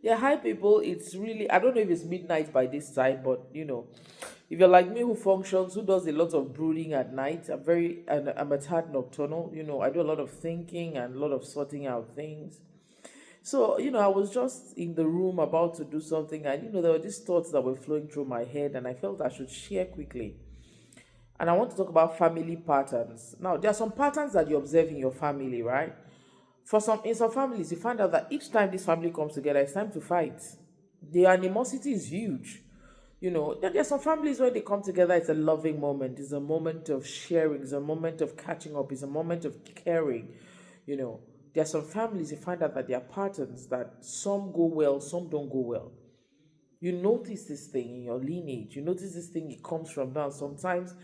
Yeah, hi people. It's really, I don't know if it's midnight by this time, but if you're like me who functions, who does a lot of brooding at night, I'm a tad nocturnal. I do a lot of thinking and a lot of sorting out things. So, I was just in the room about to do something, and there were these thoughts that were flowing through my head, and I felt I should share quickly. And I want to talk about family patterns. Now, there are some patterns that you observe in your family, right? In some families, you find out that each time this family comes together, it's time to fight. The animosity is huge. Then there are some families where they come together, it's a loving moment, it's a moment of sharing, it's a moment of catching up, it's a moment of caring. You know, there are some families you find out that there are patterns that some go well, some don't go well. You notice this thing in your lineage, you notice this thing, it comes from down. Sometimes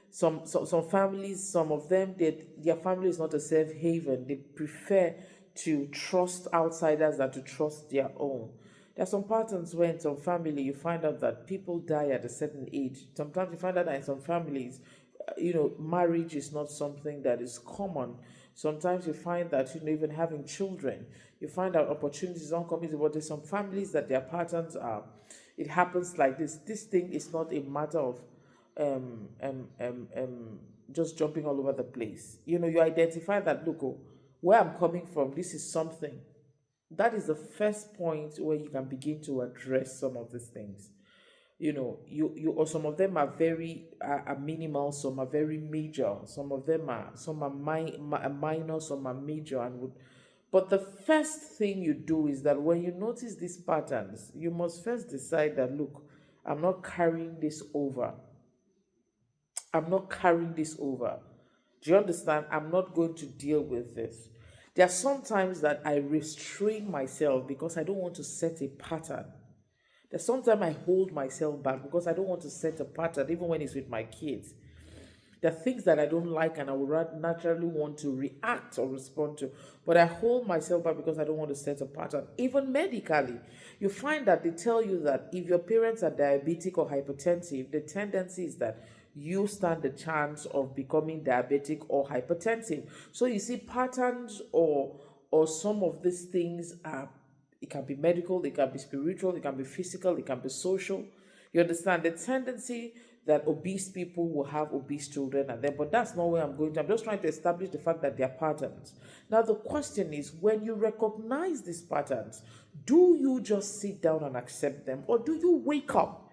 some families, some of them, their family is not a safe haven. They prefer to trust outsiders than to trust their own. There are some patterns where in some family you find out that people die at a certain age. Sometimes you find out that in some families, marriage is not something that is common. Sometimes you find that, even having children, you find out opportunities don't come easy. But there's some families that their patterns are, it happens like this. This thing is not a matter of um, um, um, um, just jumping all over the place. You identify that, look, where I'm coming from, this is something. That is the first point where you can begin to address some of these things. You or some of them are very are minimal, some are very major, some are minor, some are major, and would. But the first thing you do is that when you notice these patterns, you must first decide that, look, I'm not carrying this over. I'm not carrying this over. Do you understand? I'm not going to deal with this. There are sometimes that I restrain myself because I don't want to set a pattern. There's sometimes I hold myself back because I don't want to set a pattern, even when it's with my kids. There are things that I don't like and I would naturally want to react or respond to, but I hold myself back because I don't want to set a pattern. Even medically, you find that they tell you that if your parents are diabetic or hypertensive, the tendency is that you stand the chance of becoming diabetic or hypertensive. So you see patterns or some of these things are, it can be medical, it can be spiritual, it can be physical, it can be social. You understand the tendency that obese people will have obese children and then, but that's not where I'm going to. I'm just trying to establish the fact that they are patterns. Now the question is, when you recognize these patterns, do you just sit down and accept them, or do you wake up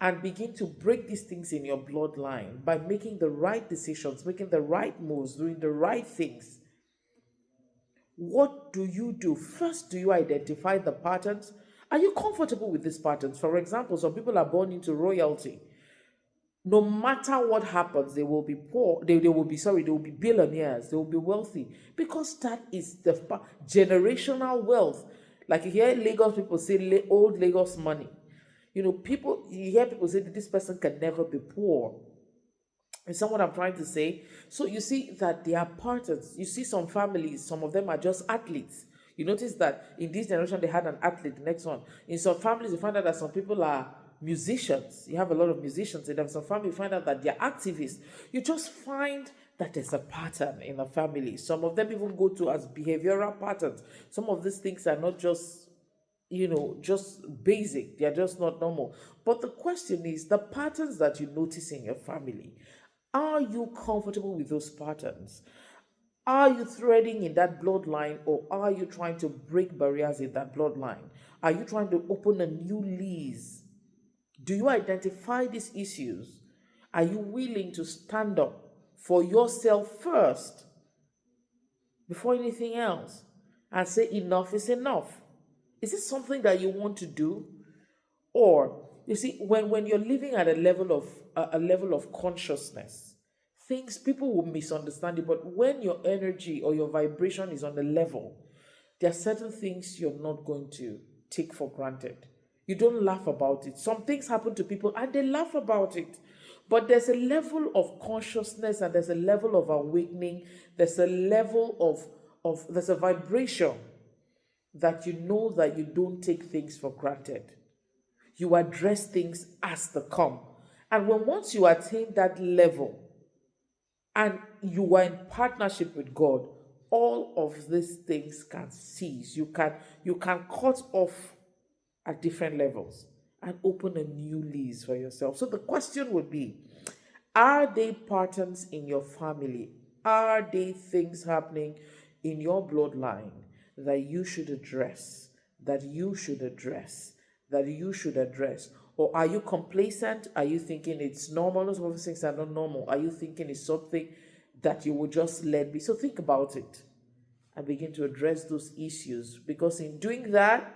and begin to break these things in your bloodline by making the right decisions, making the right moves, doing the right things? What do you do? First, do you identify the patterns? Are you comfortable with these patterns? For example, some people are born into royalty. No matter what happens, they will be poor. They will be sorry, they will be billionaires, they will be wealthy because that is the generational wealth. Like you hear Lagos people say old Lagos money. People, you hear people say that this person can never be poor. Is that what I'm trying to say? So you see that they are partners. You see some families, some of them are just athletes. You notice that in this generation they had an athlete, the next one. In some families, you find out that some people are musicians. You have a lot of musicians in them. Some families find out that they're activists. You just find that there's a pattern in a family. Some of them even go to as behavioral patterns. Some of these things are not just basic, they're just not normal. But the question is the patterns that you notice in your family, are you comfortable with those patterns? Are you threading in that bloodline, or are you trying to break barriers in that bloodline? Are you trying to open a new lease? Do you identify these issues? Are you willing to stand up for yourself first before anything else and say enough is enough? Is it something that you want to do? Or you see, when you're living at a level of consciousness, things, people will misunderstand it. But when your energy or your vibration is on the level, there are certain things you're not going to take for granted. You don't laugh about it. Some things happen to people and they laugh about it. But there's a level of consciousness and there's a level of awakening. There's a level of there's a vibration that you know that you don't take things for granted. You address things as they come. And when once you attain that level and you are in partnership with God, all of these things can cease. You can cut off at different levels and open a new lease for yourself. So the question would be, are they patterns in your family? Are they things happening in your bloodline that you should address? That you should address? That you should address? Or are you complacent? Are you thinking it's normal? Those of things are not normal. Are you thinking it's something that you will just let be? So think about it and begin to address those issues, because in doing that,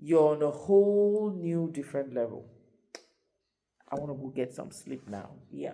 you're on a whole new different level. I want to go get some sleep now. Yeah.